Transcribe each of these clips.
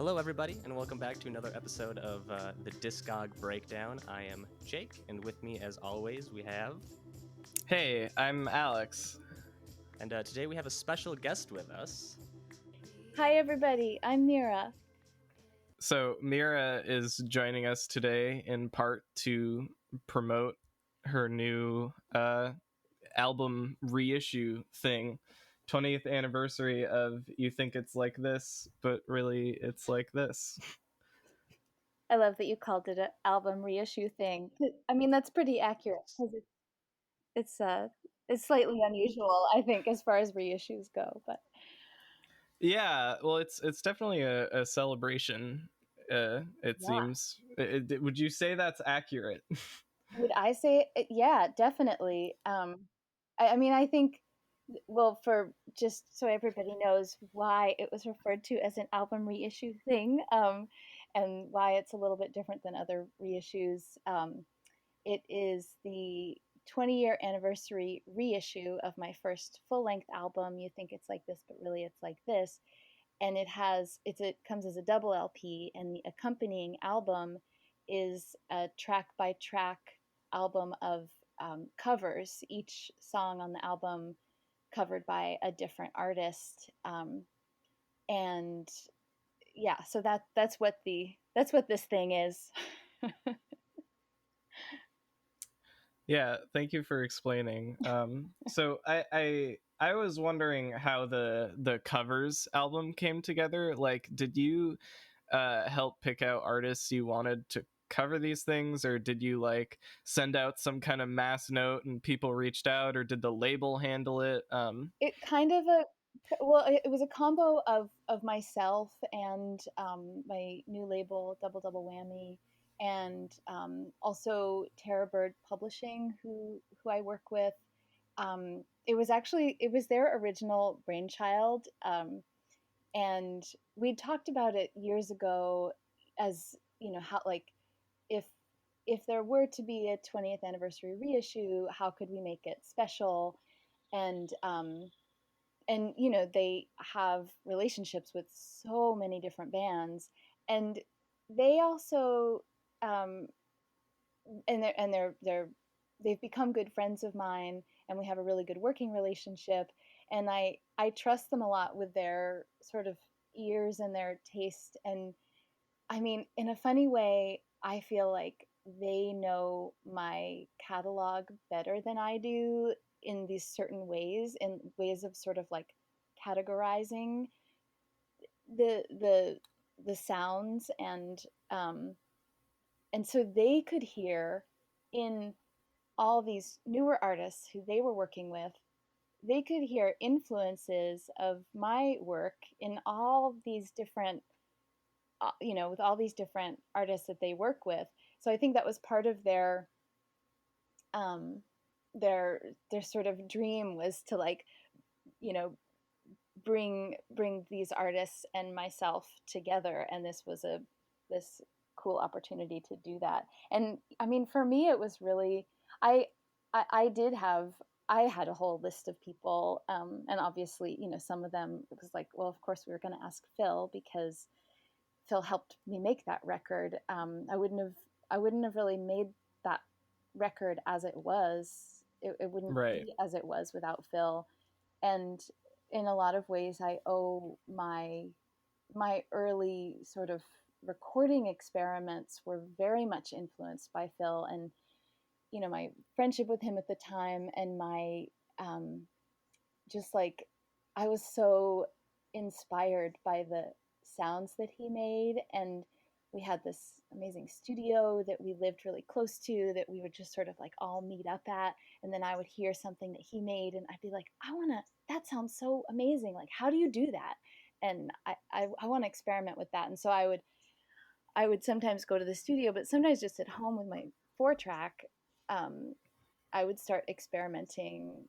Hello, everybody, and welcome back to another episode of the Discog Breakdown. I am Jake, and with me, as always, we have... Hey, I'm Alex. And today we have a special guest with us. Hi, everybody. I'm Mirah. So Mirah is joining us today in part to promote her new album reissue thing. 20th anniversary of You Think It's Like This, but really it's like this. I love that you called it an album reissue thing. I mean, that's pretty accurate because it's slightly unusual, I think, as far as reissues go. But Yeah, well, it's definitely a celebration. It seems. Would you say that's accurate? would I say, yeah, definitely. I mean, I think, well, for just so everybody knows why it was referred to as an album reissue thing, and why it's a little bit different than other reissues. It is the 20-year anniversary reissue of my first full-length album, You Think It's Like This, but really it's like this. And it comes as a double LP, and the accompanying album is a track-by-track album of covers, each song on the album covered by a different artist. And yeah, so that's what this thing is. Yeah, thank you for explaining. So I was wondering how the covers album came together. Like, did you help pick out artists you wanted to cover these things, or did you like send out some kind of mass note and people reached out, or did the label handle it? It was a combo of myself and my new label, Double Double Whammy, and also Terra Bird Publishing, who I work with. It was their original brainchild, and we talked about it years ago, as you know, how, like, if there were to be a 20th anniversary reissue, how could we make it special? And you know, they have relationships with so many different bands, and they also they've become good friends of mine, and we have a really good working relationship, and I trust them a lot with their sort of ears and their taste. And I mean, in a funny way, I feel like they know my catalog better than I do, in these certain ways, in ways of sort of like categorizing the sounds, and so they could hear in all these newer artists who they were working with, they could hear influences of my work in all these different, with all these different artists that they work with. So I think that was part of um, their sort of dream, was to, like, you know, bring these artists and myself together, and this cool opportunity to do that. And I mean, for me, it was really, I had a whole list of people, and obviously, you know, some of them, it was like, well, of course we were going to ask Phil, because Phil helped me make that record. I wouldn't have really made that record as it was. It wouldn't be as it was without Phil. And in a lot of ways, I owe my early sort of recording experiments were very much influenced by Phil, and you know, my friendship with him at the time, and my just like, I was so inspired by the sounds that he made. And we had this amazing studio that we lived really close to, that we would just sort of like all meet up at. And then I would hear something that he made, and I'd be like, that sounds so amazing. Like, how do you do that? And I want to experiment with that. And so I would sometimes go to the studio, but sometimes just at home with my 4-track, I would start experimenting.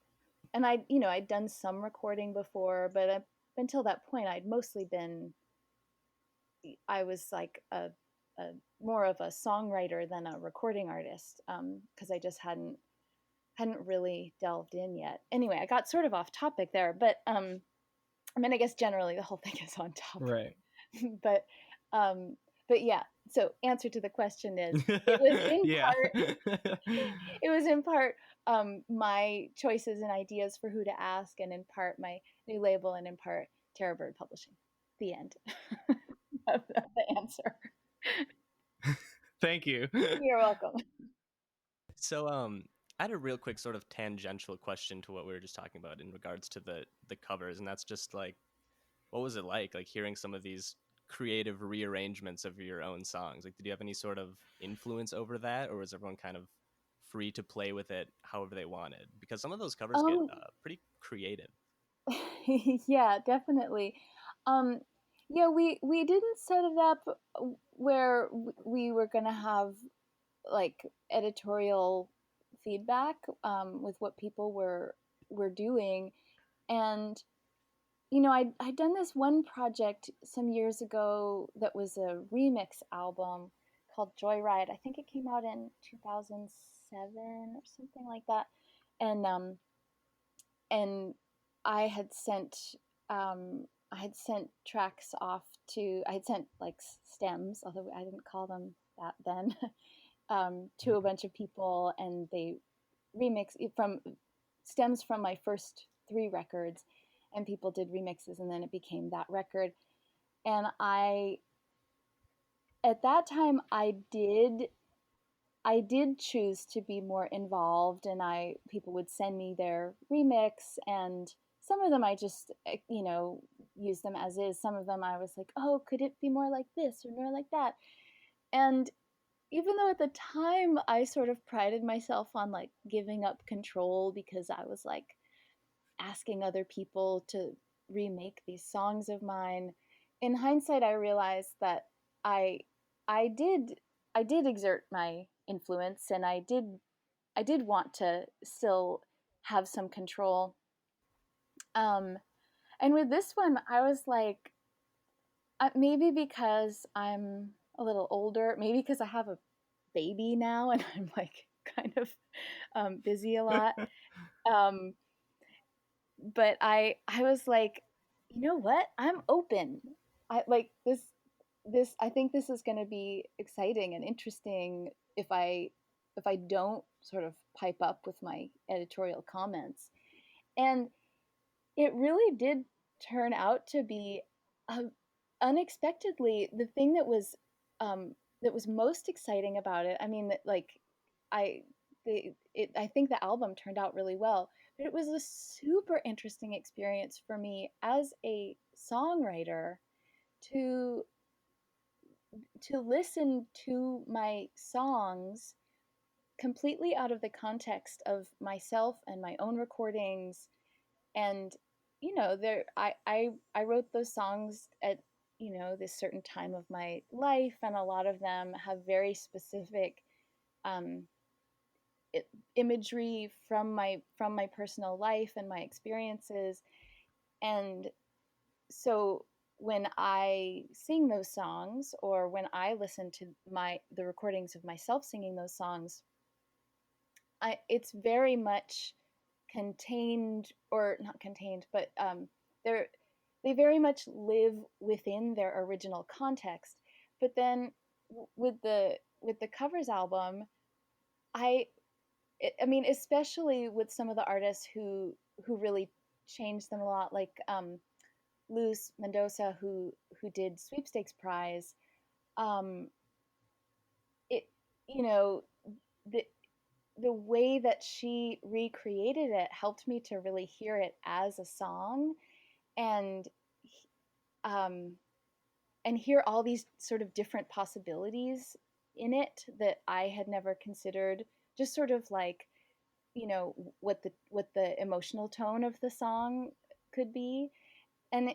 And I'd done some recording before, but until that point, I was like a more of a songwriter than a recording artist, because I just hadn't really delved in yet. Anyway, I got sort of off topic there, but I mean, I guess generally the whole thing is on topic. Right. But But yeah, so answer to the question is, it was in Yeah. it was in part my choices and ideas for who to ask, and in part my new label, and in part Terror Bird Publishing. The end of the answer. Thank you. You're welcome. So, I had a real quick sort of tangential question to what we were just talking about in regards to the covers, and that's just like, what was it like hearing some of these creative rearrangements of your own songs? Like, did you have any sort of influence over that, or was everyone kind of free to play with it however they wanted? Because some of those covers get pretty creative. Yeah, definitely. Yeah, we didn't set it up where we were gonna have like editorial feedback with what people were doing. And I'd done this one project some years ago that was a remix album called Joyride. I think it came out in 2007 or something like that. And I had sent tracks off to, I had sent like stems, although I didn't call them that then, to a bunch of people, and they remix from stems from my first 3 records, and people did remixes, and then it became that record. And at that time I did choose to be more involved, and people would send me their remix, and some of them I just use them as is. Some of them I was like, oh, could it be more like this or more like that? And even though at the time I sort of prided myself on like giving up control, because I was like asking other people to remake these songs of mine, in hindsight I realized that I I did exert my influence, and I did want to still have some control. Um, and with this one, I was like, maybe because I'm a little older, maybe because I have a baby now and I'm like kind of busy a lot. Um, but I was like, you know what? I'm open. I like this. I think this is going to be exciting and interesting if I don't sort of pipe up with my editorial comments. And it really did turn out to be unexpectedly the thing that was most exciting about it. I mean, like I I think the album turned out really well, but it was a super interesting experience for me as a songwriter to listen to my songs completely out of the context of myself and my own recordings. And there I wrote those songs at this certain time of my life, and a lot of them have very specific um, imagery from my personal life and my experiences. And so when I sing those songs, or when I listen to the recordings of myself singing those songs, it's very much contained, or not contained, but they're they very much live within their original context. But then with the covers album, I I mean, especially with some of the artists who really changed them a lot, like Luz Mendoza, who did Sweepstakes Prize. Um, it you know the way that she recreated it helped me to really hear it as a song, and um, hear all these sort of different possibilities in it that I had never considered. Just sort of like what the emotional tone of the song could be. And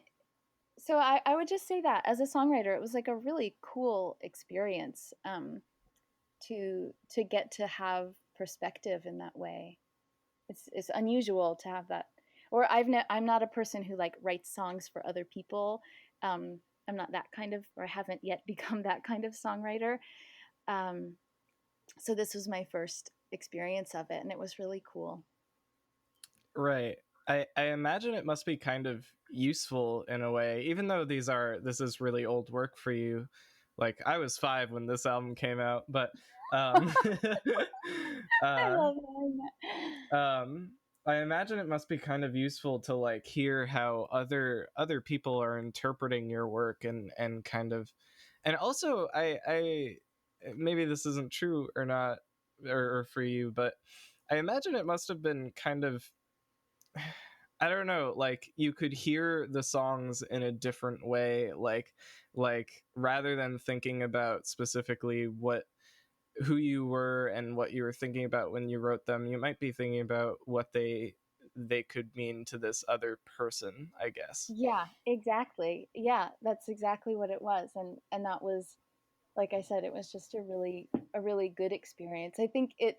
so I would just say that as a songwriter, it was like a really cool experience to get to have perspective in that way. It's unusual to have that. Or I'm not a person who like writes songs for other people. I'm not that kind of, or I haven't yet become that kind of songwriter. So this was my first experience of it, and it was really cool. Right. I imagine it must be kind of useful in a way, even though this is really old work for you. Like I was 5 when this album came out, but I uh, love that. I imagine it must be kind of useful to like hear how other people are interpreting your work, and kind of, and also I maybe this isn't true or not, or for you, but I imagine it must have been kind of, I don't know, like you could hear the songs in a different way, like rather than thinking about specifically what who you were and what you were thinking about when you wrote them, you might be thinking about what they could mean to this other person, I guess. Yeah, exactly. Yeah, that's exactly what it was. And that was, like I said, it was just a really good experience. I think it,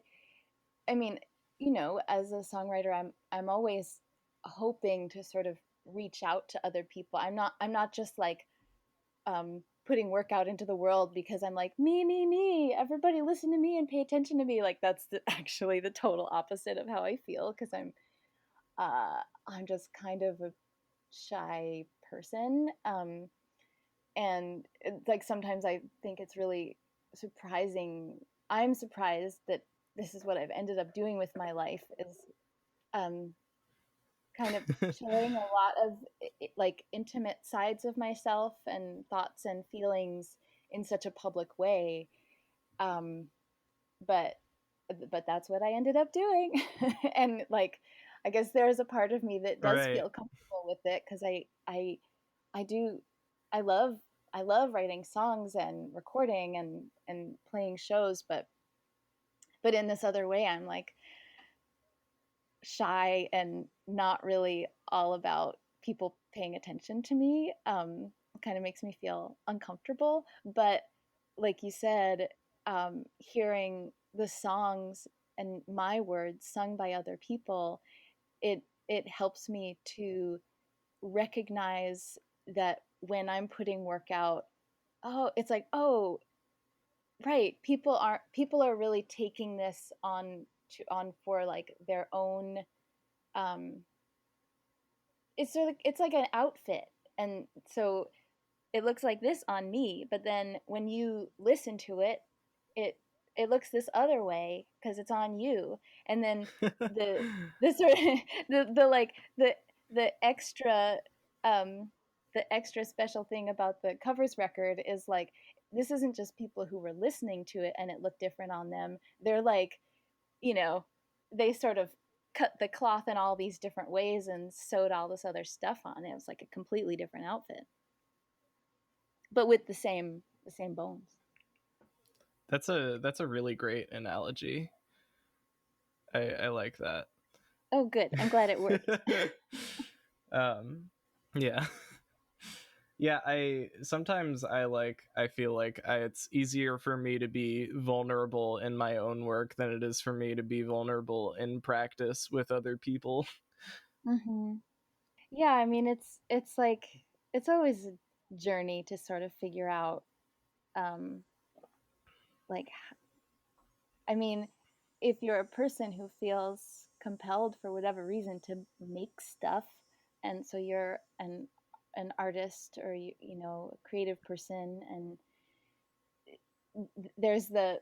I mean, as a songwriter, I'm always hoping to sort of reach out to other people. I'm not just like putting work out into the world because I'm like, me, everybody listen to me and pay attention to me. Like that's actually the total opposite of how I feel, because I'm just kind of a shy person. And like sometimes I think it's really surprising. I'm surprised that this is what I've ended up doing with my life, is um, kind of sharing a lot of like intimate sides of myself and thoughts and feelings in such a public way. Um, but that's what I ended up doing. And like I guess there's a part of me that does Right. feel comfortable with it, because I do I love I love writing songs and recording and playing shows, but in this other way I'm like shy and not really all about people paying attention to me. It kind of makes me feel uncomfortable. But like you said, hearing the songs and my words sung by other people, it helps me to recognize that when I'm putting work out, oh, it's like, oh, right, people are really taking this on for like their own um it's sort of, it's like an outfit, and so it looks like this on me, but then when you listen to it, it it looks this other way because it's on you. And then the the sort of the like the extra um the extra special thing about the covers record is like, this isn't just people who were listening to it and it looked different on them. They're like, you know, they sort of cut the cloth in all these different ways and sewed all this other stuff on it. It was like a completely different outfit, but with the same bones. That's a really great analogy. I like that. Oh, good. I'm glad it worked. um yeah. Yeah, I sometimes I feel like it's easier for me to be vulnerable in my own work than it is for me to be vulnerable in practice with other people. Hmm. Yeah, I mean, it's like it's always a journey to sort of figure out, um, like, I mean, if you're a person who feels compelled for whatever reason to make stuff, and so you're an artist, or a creative person, and there's the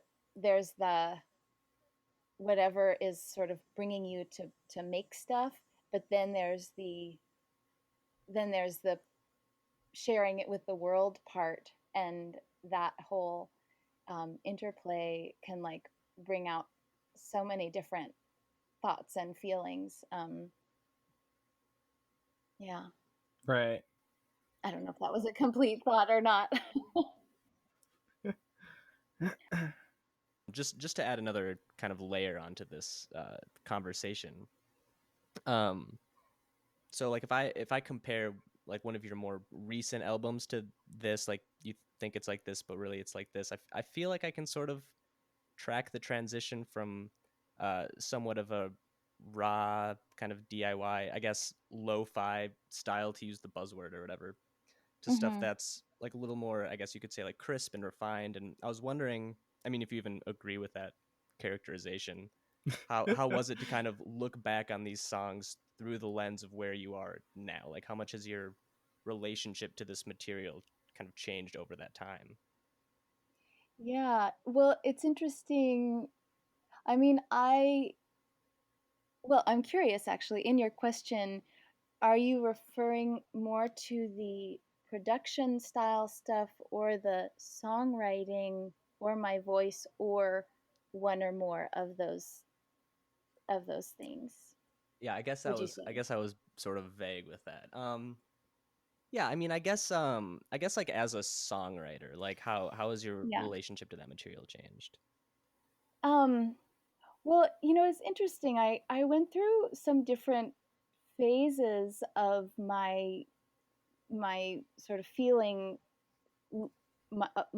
whatever is sort of bringing you to make stuff, but then there's the sharing it with the world part, and that whole interplay can like bring out so many different thoughts and feelings. Yeah, Right. I don't know if that was a complete thought or not. Just to add another kind of layer onto this conversation. Um, so like if I compare like one of your more recent albums to this, like you think it's like this, but really it's like this. I feel like I can sort of track the transition from somewhat of a raw kind of DIY, I guess, lo-fi style, to use the buzzword or whatever, to stuff Hmm. that's like a little more, I guess you could say, like crisp and refined. And I was wondering, I mean, if you even agree with that characterization, how was it to kind of look back on these songs through the lens of where you are now? Like how much has your relationship to this material kind of changed over that time? Yeah. Well, it's interesting. I mean, I'm curious actually. In your question, are you referring more to the production style stuff or the songwriting or my voice or one or more of those things? Yeah, Would you I say? guess I was sort of vague with that. Yeah, I mean, I guess like as a songwriter, like how has your Yeah. relationship to that material changed? Um, well, it's interesting. I went through some different phases of my sort of feeling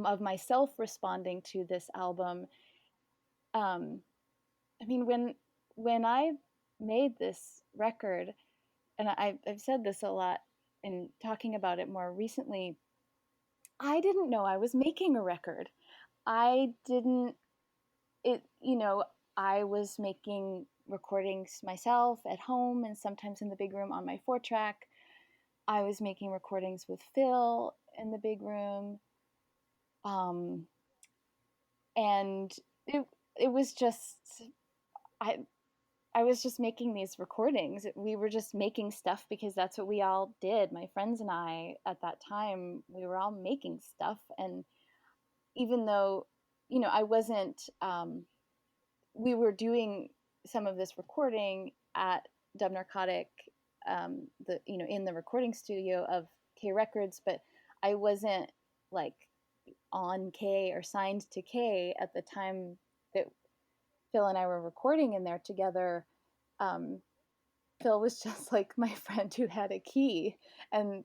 of myself responding to this album. Um, I mean, when I made this record, and I've said this a lot in talking about it more recently, I didn't know I was making a record. I didn't it I was making recordings myself at home and sometimes in the big room on my 4 track. I was making recordings with Phil in the big room. Um, and it was just I I was just making these recordings. We were just making stuff because that's what we all did. My friends and I at that time, we were all making stuff. And even though, I wasn't, we were doing some of this recording at Dub Narcotic, in the recording studio of K Records, but I wasn't like on K or signed to K at the time that Phil and I were recording in there together. Um, Phil was just like my friend who had a key, and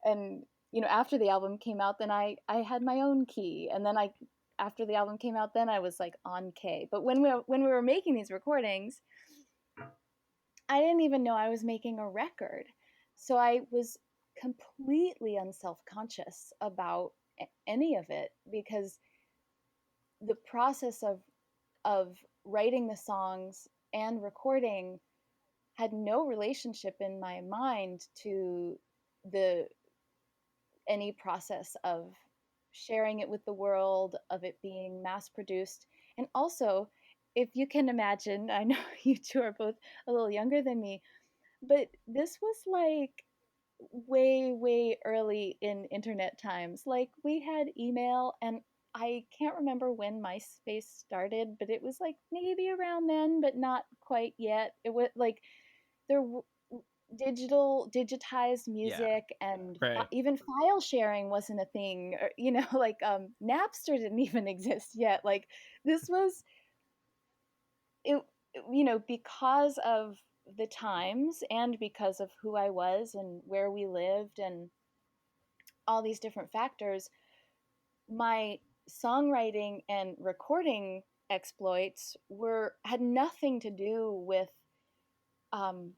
and after the album came out, then I had my own key, and then I after the album came out, then I was like on K. But when we were making these recordings, I didn't even know I was making a record, so I was completely unself conscious about any of it because the process of writing the songs and recording had no relationship in my mind to the any process of sharing it with the world, of it being mass produced. And also, if you can imagine, I know you two are both a little younger than me, but this was like way, way early in internet times. Like we had email, and I can't remember when MySpace started, but it was like maybe around then, but not quite yet. It was like there digitized Yeah. music, and Right. even file sharing wasn't a thing, or, like Napster didn't even exist yet. Like this was it, because of the times and because of who I was and where we lived and all these different factors, my songwriting and recording exploits were had nothing to do with um,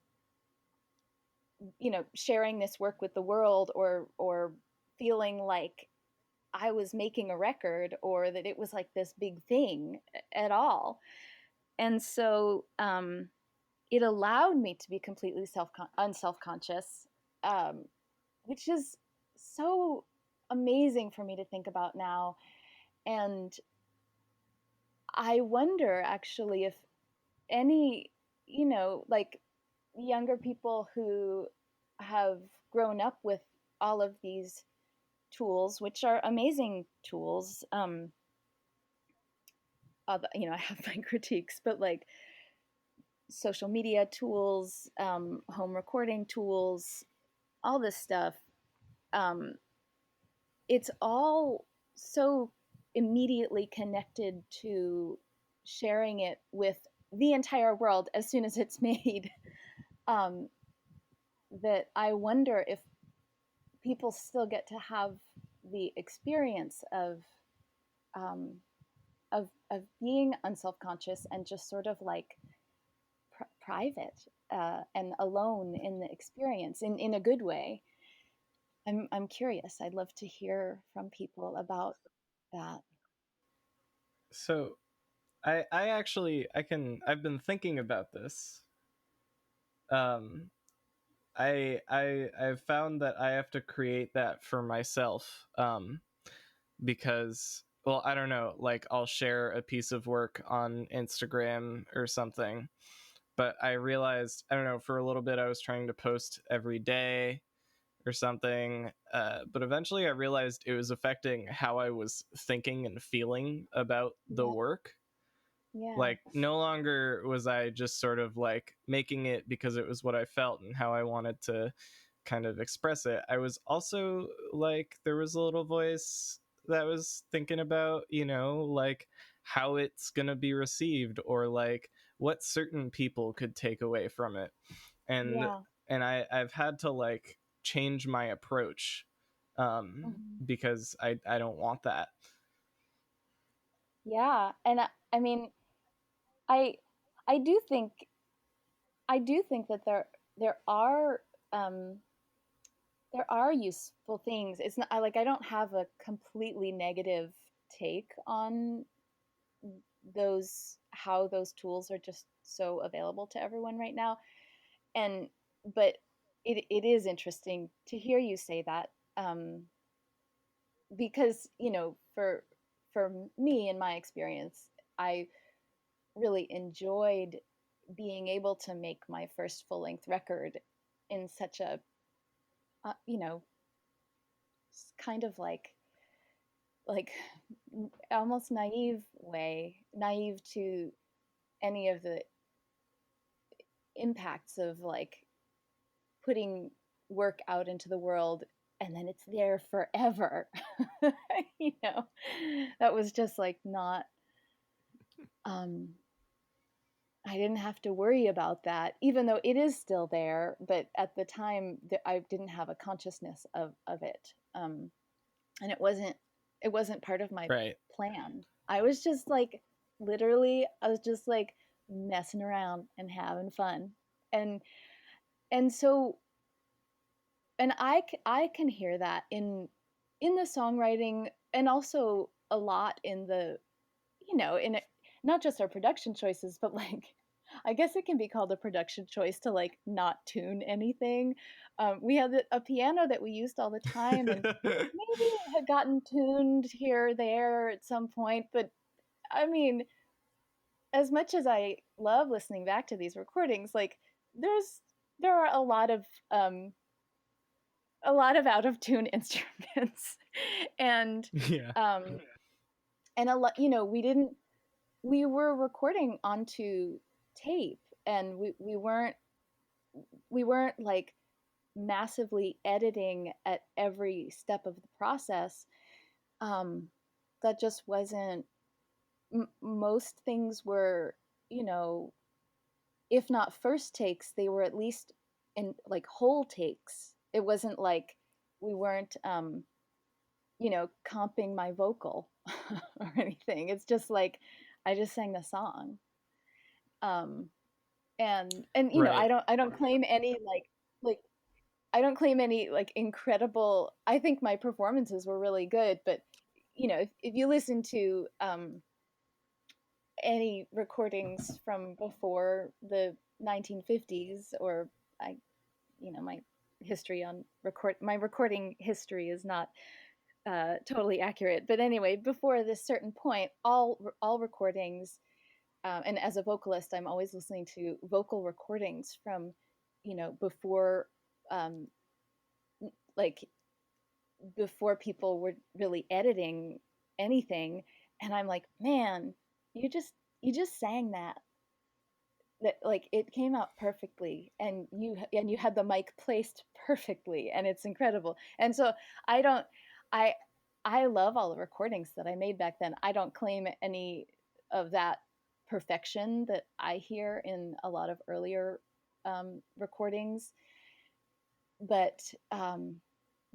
sharing this work with the world, or feeling like I was making a record or that it was like this big thing at all. And so it allowed me to be completely unself conscious, um, which is so amazing for me to think about now. And I wonder actually if any, like younger people who have grown up with all of these tools, which are amazing tools. I have my critiques, but like social media tools, home recording tools, all this stuff. Um, it's all so immediately connected to sharing it with the entire world as soon as it's made. Um, that I wonder if people still get to have the experience um, of being unself conscious and just sort of like private and alone in the experience in a good way. I'm curious. I'd love to hear from people about that. So I actually I've been thinking about this. Um I've found that I have to create that for myself, because well, I don't know, like I'll share a piece of work on Instagram or something, but I realized, I don't know, for a little bit I was trying to post every day or something, but eventually I realized it was affecting how I was thinking and feeling about the Yeah. work. Yeah. Like, no longer was I just sort of like making it because it was what I felt and how I wanted to kind of express it. I was also like, there was a little voice that was thinking about, you know, like how it's going to be received, or like what certain people could take away from it. And Yeah. I've had to like change my approach, Mhm. because I don't want that. Yeah. And I mean, I I do think that there are um there are useful things. It's not I don't have a completely negative take on those, how those tools are just so available to everyone right now. And but it is interesting to hear you say that, because for me, in my experience, I really enjoyed being able to make my first full length record in such a you know kind of like almost naive to any of the impacts of like putting work out into the world and then it's there forever. you know that was just like not, um I didn't have to worry about that, even though it is still there. But at the time, I didn't have a consciousness of it, and it wasn't part of my Right. plan. I was just like, literally, I was just like messing around and having fun, and so, and I can hear that in the songwriting, and also a lot in the, in it, not just our production choices, but like, I guess it can be called a production choice to like not tune anything. We had a piano that we used all the time, and maybe it had gotten tuned here or there at some point. But I mean, as much as I love listening back to these recordings, like there are a lot of out of tune instruments, and Yeah. um, and a lot. We were recording onto tape, and we weren't like massively editing at every step of the process. um that just wasn't, most things were, you know if not first takes, they were at least in like whole takes. It wasn't like we weren't comping my vocal or anything. It's just like I just sang the song. um and Right. I don't claim any like I don't claim any like incredible. I think my performances were really good, but if you listen to any recordings from before the 1950s, or I my history on my recording history is not totally accurate, but anyway, before this certain point, all recordings, and as a vocalist, I'm always listening to vocal recordings from before, um, like before people were really editing anything. And I'm like, man, you just sang that like it came out perfectly, and you had the mic placed perfectly, and it's incredible. And so I don't I I love all the recordings that I made back then. I don't claim any of that perfection that I hear in a lot of earlier recordings, but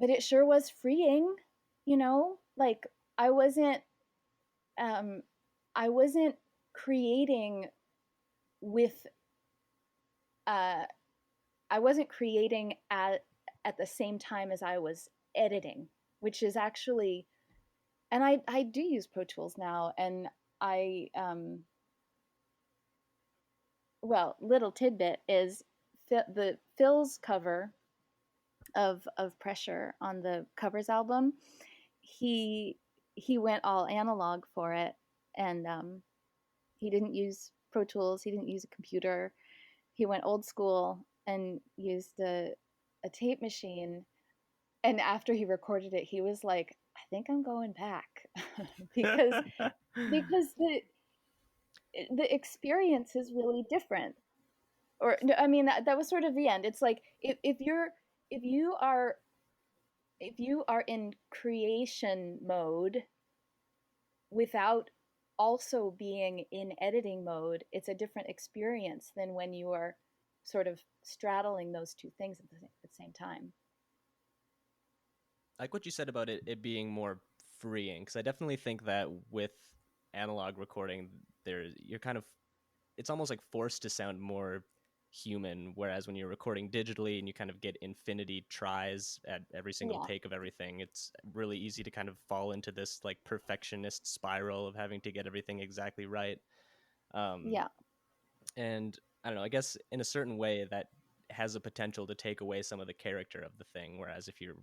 it sure was freeing, like I wasn't um I wasn't creating with uh I wasn't creating at the same time as I was editing, which is actually, and I do use Pro Tools now, and I well, little tidbit is the Phil's cover of Pressure on the covers album. He he went all analog for it, and he didn't use Pro Tools. He didn't use a computer. He went old school and used a tape machine. And after he recorded it, he was like, "I think I'm going back," because the experience is really different. Or no, I mean that was sort of the end. It's like if you are if you are in creation mode without also being in editing mode, it's a different experience than when you are sort of straddling those two things at the same time. Like what you said about it being more freeing, because I definitely think that with analog recording, you're kind of, it's almost like forced to sound more human, whereas when you're recording digitally and you kind of get infinity tries at every single Yeah. take of everything, it's really easy to kind of fall into this like perfectionist spiral of having to get everything exactly right. Yeah. And I don't know, I guess in a certain way that has a potential to take away some of the character of the thing, whereas if you're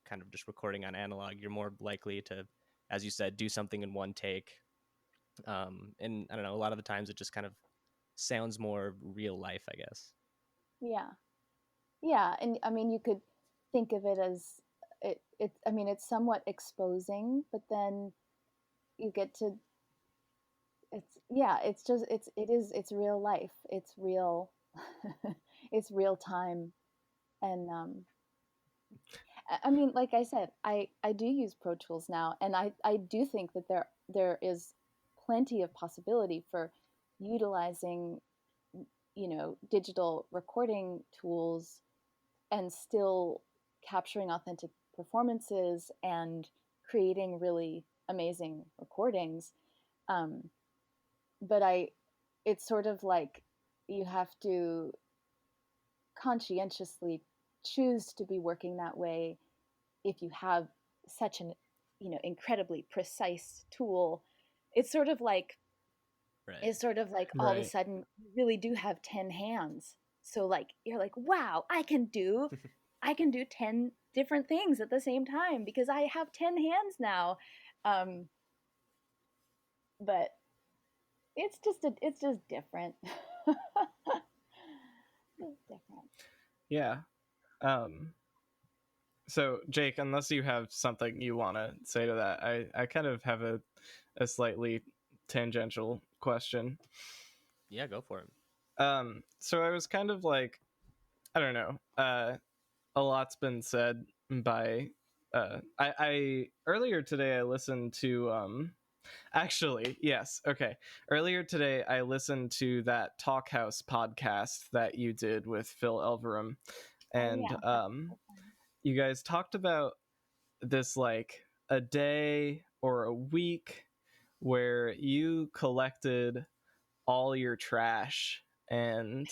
kind of just recording on analog, you're more likely to, as you said, do something in one take. And I don't know, a lot of the times it just kind of sounds more real life, I guess. Yeah. Yeah. And I mean, you could think of it as I mean, it's somewhat exposing, but then you get to, it's, yeah, it's just, it's real life. It's real, it's real time. And, I mean, like I said, I do use Pro Tools now, and I do think that there is plenty of possibility for utilizing, digital recording tools and still capturing authentic performances and creating really amazing recordings. Um, but it's sort of like you have to conscientiously choose to be working that way if you have such an incredibly precise tool. It's sort of like Right. it's sort of like all of a Right. sudden you really do have 10 hands, so like you're like, wow, I can do 10 different things at the same time because I have 10 hands now. um but it's just different. It's different. Yeah. Um, so Jake, unless you have something you want to say to that, I kind of have a slightly tangential question. Yeah, go for it. So I was kind of like, I don't know, a lot's been said by, I earlier today I listened to, actually, yes, okay. Earlier today I listened to that Talkhouse podcast that you did with Phil Elverum, Oh and yeah, that's fine. you guys talked about this like a day or a week where you collected all your trash and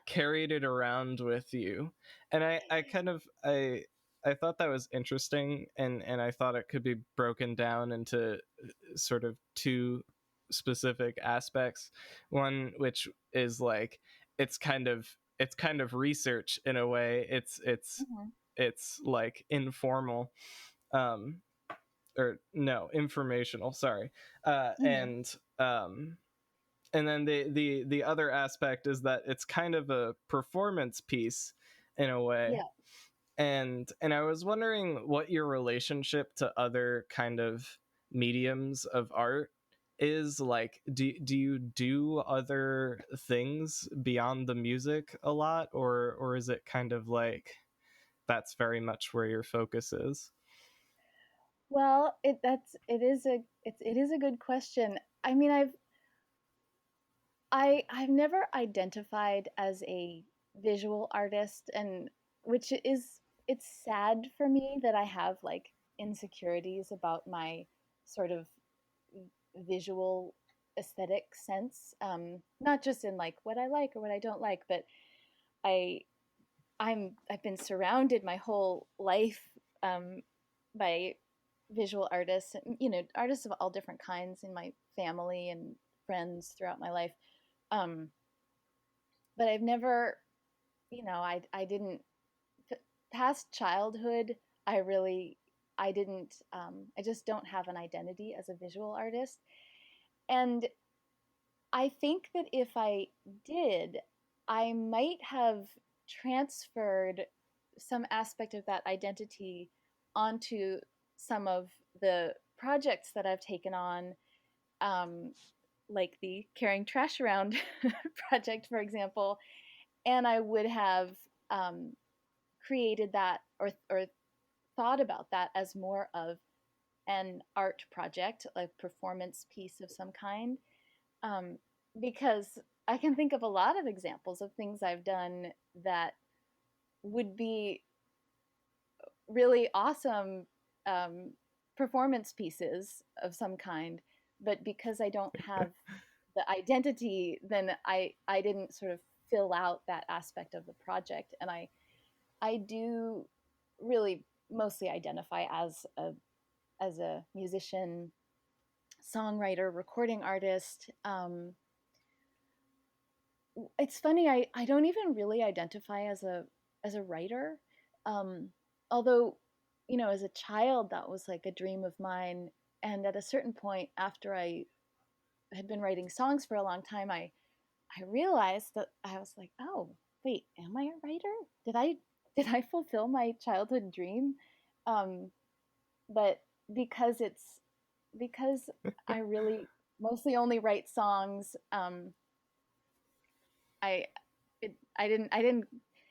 carried it around with you. And I kind of I thought that was interesting, and I thought it could be broken down into sort of two specific aspects. One which is like it's kind of research in a way. Mhm. It's like informal, um or no, informational, sorry. uh Mhm. and um and then the other aspect is that it's kind of a performance piece in a way. Yeah. And I was wondering what your relationship to other kind of mediums of art is like. Do you do other things beyond the music a lot, or is it kind of like that's very much where your focus is? Well, it is a good question. I mean, I've never identified as a visual artist, and which is, it's sad for me that I have like insecurities about my sort of visual aesthetic sense. Not just in like what I like or what I don't like, but I I've been surrounded my whole life by visual artists, artists of all different kinds in my family and friends throughout my life. Um, but I've never, I didn't, past childhood, I really, I didn't, I just don't have an identity as a visual artist. And I think that if I did, I might have transferred some aspect of that identity onto some of the projects that I've taken on, like the carrying trash around project, for example, and I would have created that or thought about that as more of an art project, a performance piece of some kind, um, because I can think of a lot of examples of things I've done that would be really awesome performance pieces of some kind, but because I don't have the identity, then I didn't sort of fill out that aspect of the project, and I do really mostly identify as a musician, songwriter, recording artist. It's funny, I don't even really identify as a writer. Um, Although, you know, as a child that was like a dream of mine. And at a certain point after I had been writing songs for a long time, I realized that I was like, oh, wait, am I a writer? Did I fulfill my childhood dream? Um, but because it's because I really mostly only write songs, I I didn't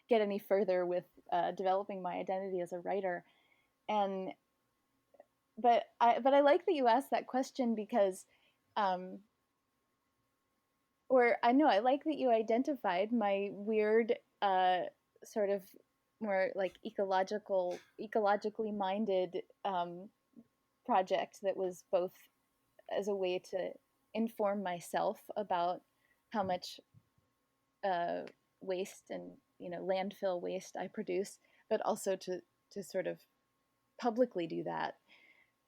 get any further with developing my identity as a writer. And but I like that you asked that question because, um, or I know I like that you identified my weird sort of more like ecologically minded project that was both as a way to inform myself about how much uh, waste and, you know, landfill waste I produce, but also to sort of publicly do that.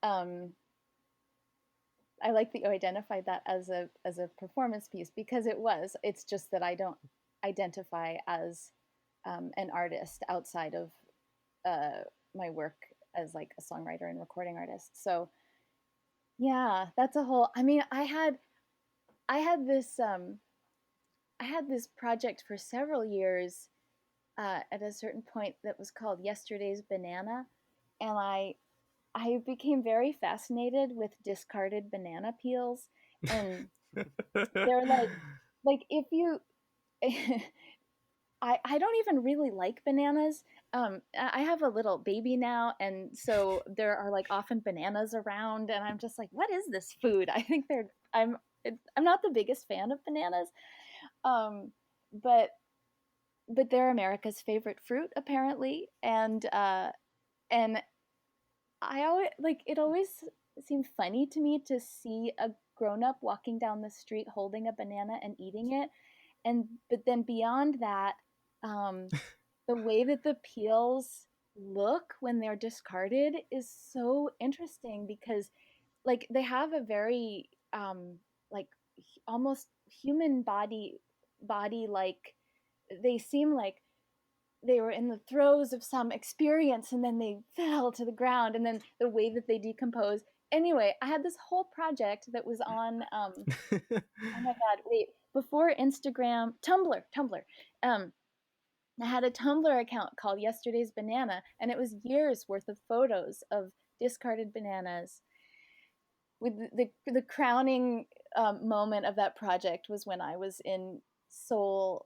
Um, I like that you identified that as a performance piece because it was. It's just that I don't identify as an artist outside of my work as like a songwriter and recording artist. So yeah, that's a whole. I mean, I had this I had this project for several years at a certain point that was called Yesterday's Banana, and I became very fascinated with discarded banana peels, and they're like if you I don't even really like bananas. I have a little baby now, and so there are like often bananas around, and I'm just like, what is this food? I think they're I'm not the biggest fan of bananas, um, but they're America's favorite fruit apparently, and I always like it always seemed funny to me to see a grown up walking down the street holding a banana and eating it, and but then beyond that, um, the way that the peels look when they're discarded is so interesting because like they have a very like almost human body like they seem like they were in the throes of some experience and then they fell to the ground and then the way that they decompose. Anyway, I had this whole project that was on oh my god, wait, before Instagram, Tumblr. I had a Tumblr account called Yesterday's Banana, and it was years worth of photos of discarded bananas. With the crowning moment of that project was when I was in Seoul,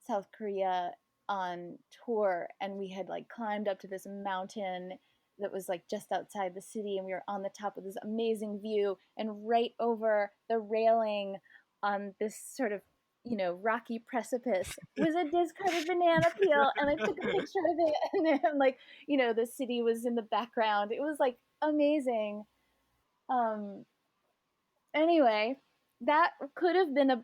South Korea, on tour, and we had like climbed up to this mountain that was like just outside the city, and we were on the top of this amazing view, and right over the railing on this sort of, you know, rocky precipice was a discarded banana peel, and I took a picture of it, and then like, you know, the city was in the background. It was like amazing. um Anyway, that could have been a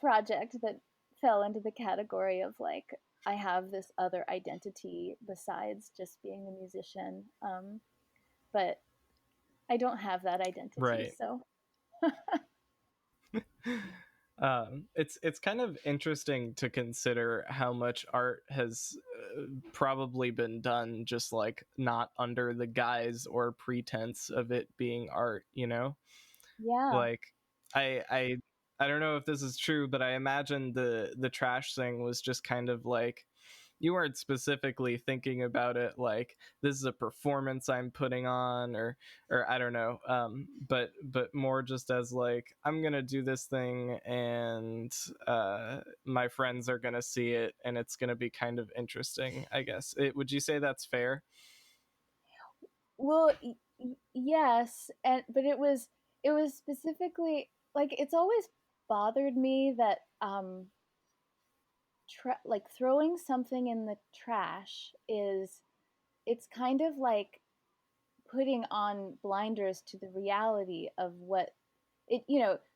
project that fell into the category of like I have this other identity besides just being a musician. But I don't have that identity, Right. so It's kind of interesting to consider how much art has probably been done just like not under the guise or pretense of it being art, you know? Yeah. Like I don't know if this is true, but I imagine the trash thing was just kind of like you weren't specifically thinking about it like this is a performance I'm putting on, or I don't know, but more just as like I'm gonna do this thing and my friends are gonna see it and it's gonna be kind of interesting, I guess. Would you say that's fair? Well, yes, and but it was specifically like it's always bothered me that like throwing something in the trash is it's kind of like putting on blinders to the reality of what it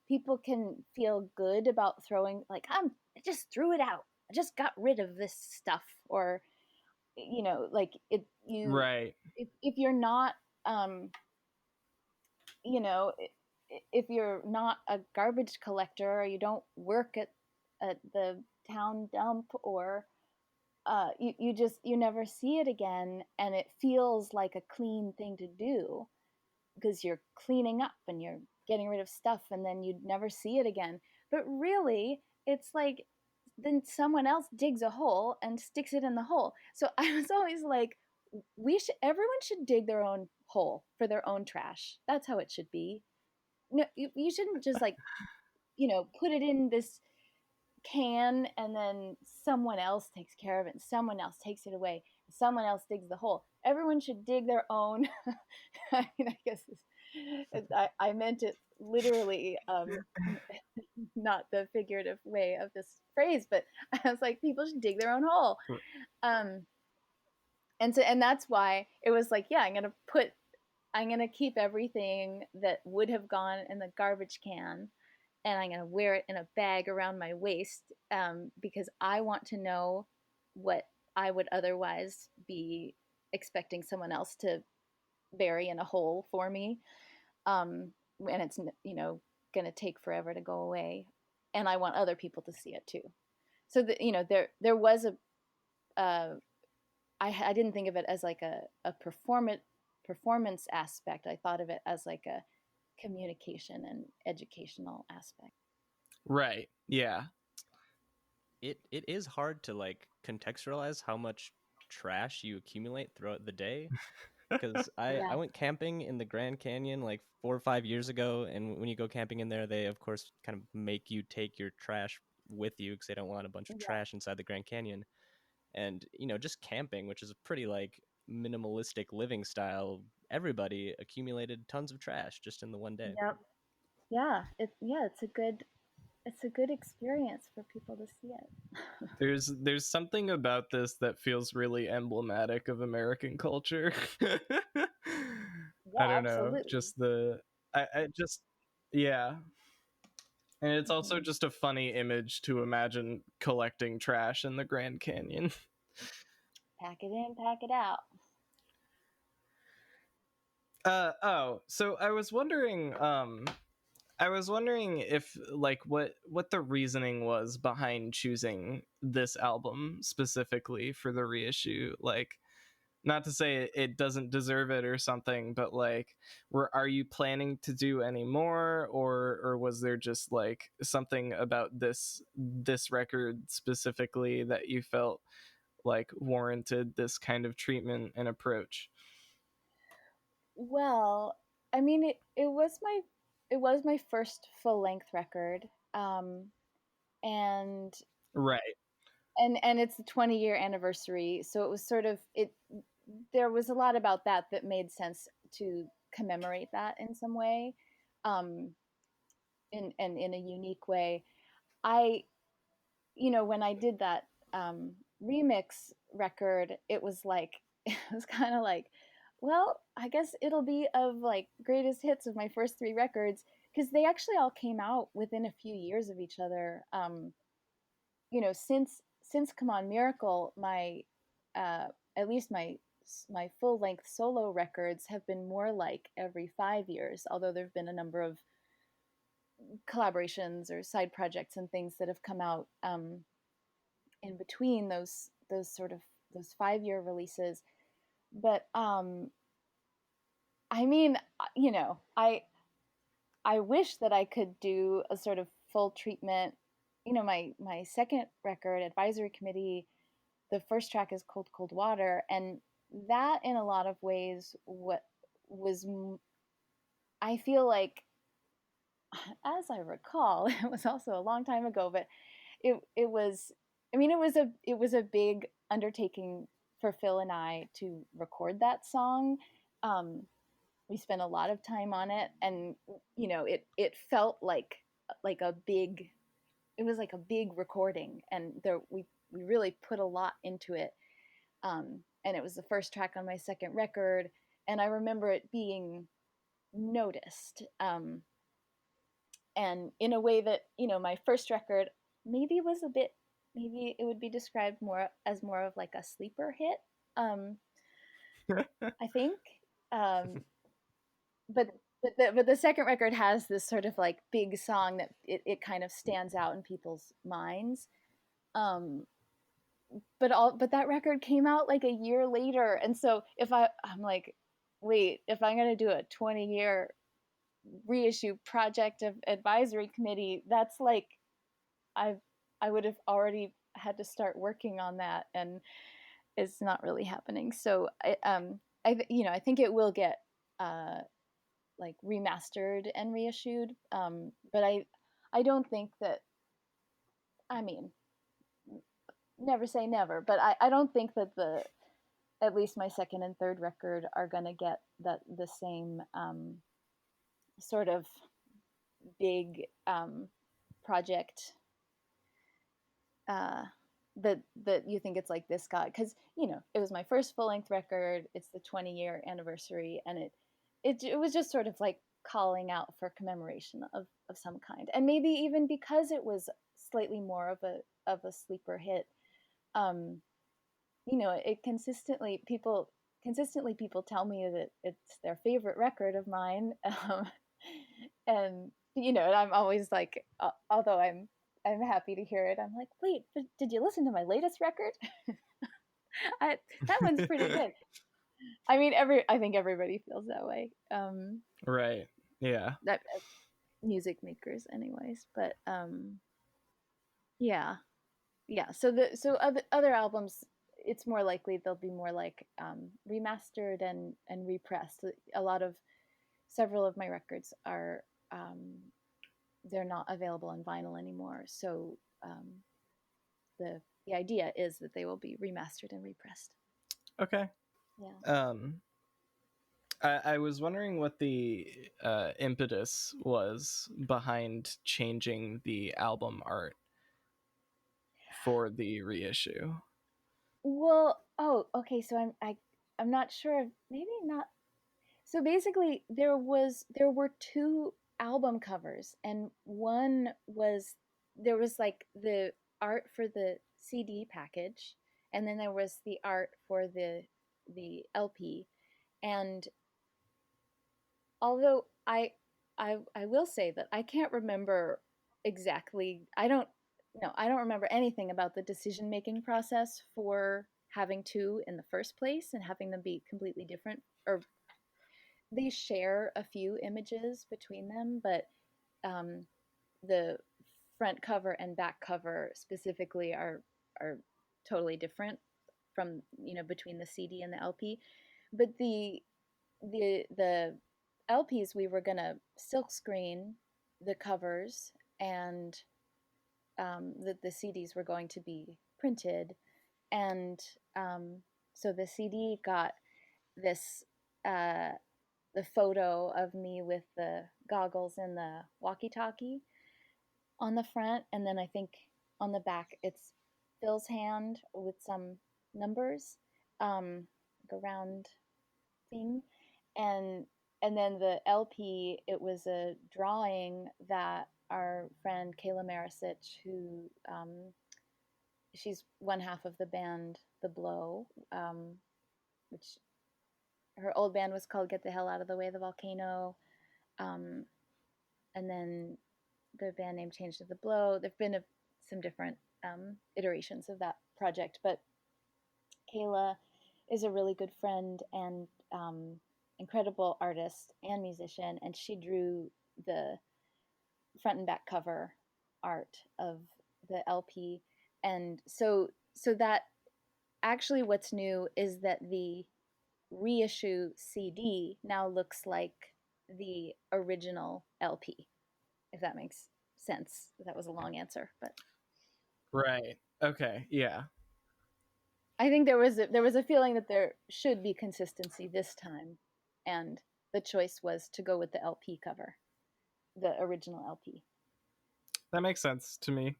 people can feel good about throwing like I just threw it out. I just got rid of this stuff or like it you Right. if you're not um you know if you're not a garbage collector or you don't work at the town dump or you never see it again and it feels like a clean thing to do because you're cleaning up and you're getting rid of stuff and then you'd never see it again. But really, it's like then someone else digs a hole and sticks it in the hole. So I was always like, everyone should dig their own hole for their own trash. That's how it should be. No, you shouldn't just like, put it in this can and then someone else takes care of it and someone else takes it away. Someone else digs the hole. Everyone should dig their own. I mean, I guess I meant it literally, not the figurative way of this phrase, but I was like, people should dig their own hole. Um, and that's why it was like, yeah, I'm gonna keep everything that would have gone in the garbage can, and I'm gonna wear it in a bag around my waist, because I want to know what I would otherwise be expecting someone else to bury in a hole for me, and it's gonna take forever to go away, and I want other people to see it too. So that there was uh, I didn't think of it as like a performance aspect. I thought of it as like a communication and educational aspect. Right. Yeah. It is hard to like contextualize how much trash you accumulate throughout the day, because I Yeah, went camping in the Grand Canyon like 4 or 5 years ago, and when you go camping in there, they of course kind of make you take your trash with you because they don't want a bunch of yeah, trash inside the Grand Canyon. And just camping, which is a pretty like minimalistic living style, everybody accumulated tons of trash just in the one day. yep, yeah. It's a good experience for people to see it. There's something about this that feels really emblematic of American culture. I Yeah, don't know, absolutely. just I just yeah. And it's also Hmm. just a funny image to imagine collecting trash in the Grand Canyon. Pack it in, pack it out. So I was wondering if like what the reasoning was behind choosing this album specifically for the reissue. Like, not to say it doesn't deserve it or something, but like, are you planning to do any more, or was there just like something about this record specifically that you felt like warranted this kind of treatment and approach? Well, I mean, it was my first full length record, and Right. and it's the 20-year anniversary, so it was sort of it. There was a lot about that made sense to commemorate that in some way, um, in a unique way. I when I did that remix record, it was like it was kind of like, well, I guess it'll be of like greatest hits of my first three records because they actually all came out within a few years of each other. Since Come On Miracle, my uh, at least my full length solo records have been more like every 5 years, although there've been a number of collaborations or side projects and things that have come out in between those sort of those 5-year releases. But I mean, you know, I wish that I could do a sort of full treatment. You know, my second record, Advisory Committee, the first track is Cold Cold Water, and that in a lot of ways what was, I feel like, as I recall, it was also a long time ago, but it was, I mean, it was a big undertaking for Phil and I to record that song. We spent a lot of time on it, and you know, it felt like a big, it was like a big recording, and there we really put a lot into it. And it was the first track on my second record, and I remember it being noticed, and in a way that, you know, my first record maybe was a bit, maybe it would be described more as more of like a sleeper hit, I think. um, but but the second record has this sort of like big song that it kind of stands out in people's minds. um, but that record came out like a year later, and so if I'm like, wait, if I'm going to do a 20-year reissue project of Advisory Committee, that's like, I I would have already had to start working on that, and it's not really happening. So you know, I think it will get like remastered and reissued, but I don't think that, I mean, never say never, but I don't think that the, at least my second and third record are gonna get that the same sort of big project uh, that you think it's like this got, because you know, it was my first full length record. It's the 20-year anniversary, and it was just sort of like calling out for commemoration of some kind, and maybe even because it was slightly more of a sleeper hit. Um, you know, it consistently people tell me that it's their favorite record of mine, and you know, I'm always like, although I'm happy to hear it, I'm like, wait, but did you listen to my latest record? That one's pretty good. I mean, I think everybody feels that way. Right. Yeah. That music makers, anyways. But yeah, yeah. So other albums, it's more likely they'll be more like remastered and repressed. A lot of Several of my records are they're not available on vinyl anymore. So the idea is that they will be remastered and repressed. Okay. Yeah. I was wondering what the impetus was behind changing the album art for the reissue. Well, oh, okay. So I'm not sure. Maybe not. So basically, there were two album covers, and one was, there was like the art for the CD package, and then there was the art for the LP. And although I will say that I can't remember exactly. I don't remember anything about the decision making process for having two in the first place and having them be completely different. Or they share a few images between them, but um, the front cover and back cover specifically are totally different from, you know, between the CD and the LP. But the LPs, we were gonna silk screen the covers, and the CDs were going to be printed, and so the CD got this uh, the photo of me with the goggles and the walkie-talkie on the front, and then I think on the back it's Phil's hand with some numbers, like a round thing, and then the LP, it was a drawing that our friend Kayla Marisic, who she's one half of the band The Blow, which her old band was called Get the Hell Out of the Way, the Volcano, and then the band name changed to The Blow. There've been some different iterations of that project, but Kayla is a really good friend and incredible artist and musician, and she drew the front and back cover art of the LP. And so that actually what's new is that the reissue CD now looks like the original LP, if that makes sense. That was a long answer, but Right. Okay. Yeah. I think there was a feeling that there should be consistency this time, and the choice was to go with the LP cover, the original LP. That makes sense to me.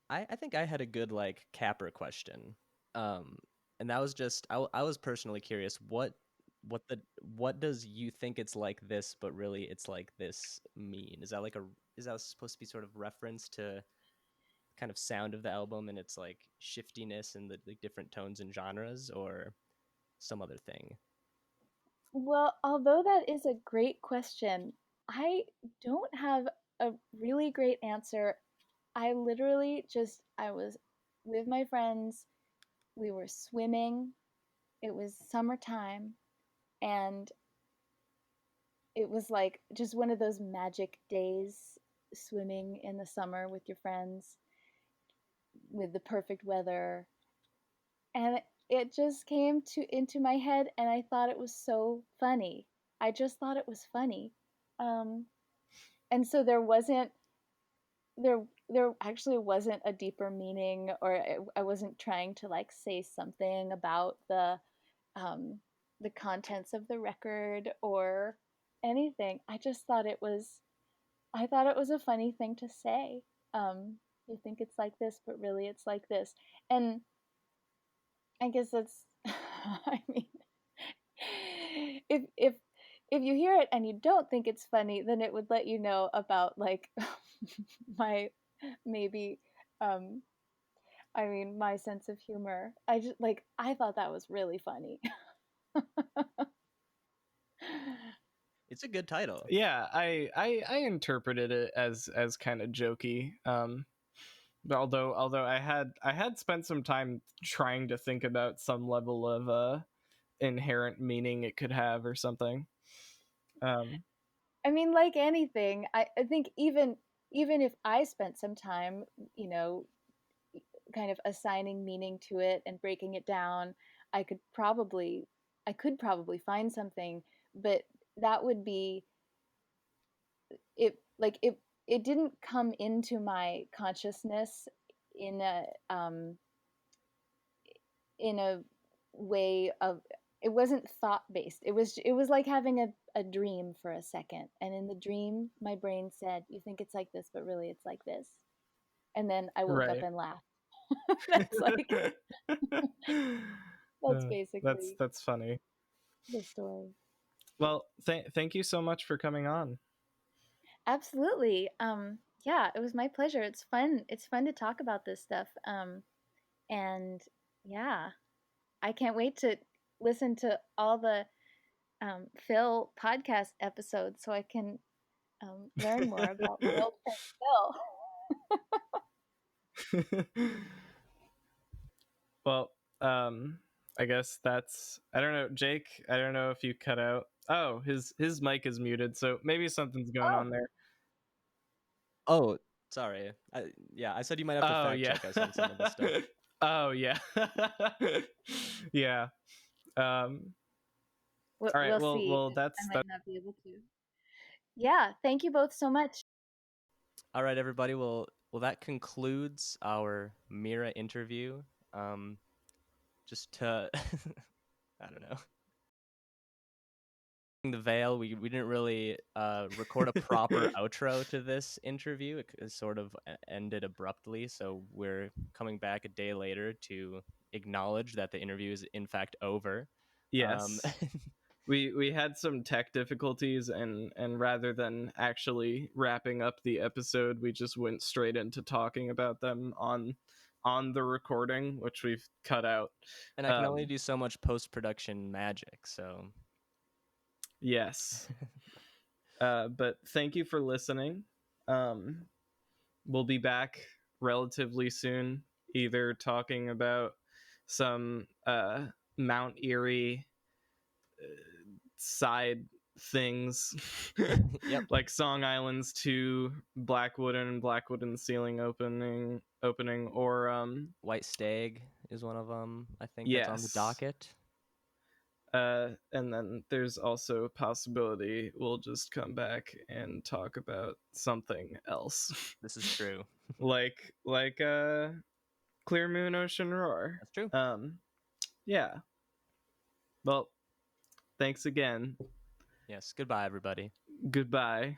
I think I had a good like capper question, and that was just I was personally curious what does you think it's like this, but really it's like this mean? Is that supposed to be sort of reference to kind of sound of the album and its like shiftiness and the different tones and genres, or some other thing? Well, although that is a great question, I don't have a really great answer. I literally I was with my friends, we were swimming, it was summertime, and it was like just one of those magic days, swimming in the summer with your friends with the perfect weather. And it just came into my head, and I thought it was so funny. I just thought it was funny. Um, and so there actually wasn't a deeper meaning, or I wasn't trying to like say something about um, the contents of the record or anything. I thought it was a funny thing to say. You think it's like this, but really it's like this. And I guess that's I mean, if if you hear it and you don't think it's funny, then it would let you know about like my maybe um I mean my sense of humor. I thought that was really funny. It's a good title. Yeah, I interpreted it as kind of jokey. Although I had spent some time trying to think about some level of inherent meaning it could have or something. I mean, like anything, I think even if I spent some time, you know, kind of assigning meaning to it and breaking it down, I could probably I could probably find something, but that would be it like it didn't come into my consciousness in a way of it wasn't thought based. It was like having a dream for a second, and in the dream my brain said, you think it's like this, but really it's like this, and then I woke up Right. and laughed. That's like that's basically That's funny. the story. Well, thank you so much for coming on. Absolutely. Yeah, it was my pleasure. It's fun to talk about this stuff. And yeah, I can't wait to listen to all the Phil podcast episodes so I can learn more about my old friend Phil. Well, I guess that's I don't know, Jake. I don't know if you cut out. Oh, his mic is muted, so maybe something's going Oh, on there. Oh, sorry. Yeah, I said you might have to Oh fact yeah. check us on some of this stuff. Oh yeah. Yeah. All right. we'll see. Well, I that's might not be able to. Yeah, thank you both so much. All right, everybody. Well, that concludes our Mirah interview. Just to, I don't know, the veil. We didn't really record a proper outro to this interview. It sort of ended abruptly, so we're coming back a day later to acknowledge that the interview is in fact over. Yes. We had some tech difficulties, and rather than actually wrapping up the episode, we just went straight into talking about them on the recording, which we've cut out. And I can only do so much post-production magic, so yes. But thank you for listening. We'll be back relatively soon, either talking about some Mount Erie side things Yep. like Song Islands 2, Blackwood and the Ceiling opening, or White Stag is one of them, I think, that's on the yes. docket. And then there's also a possibility we'll just come back and talk about something else. This is true. like Clear Moon Ocean Roar. That's true. Yeah. Well, thanks again. Yes. Goodbye, everybody. Goodbye.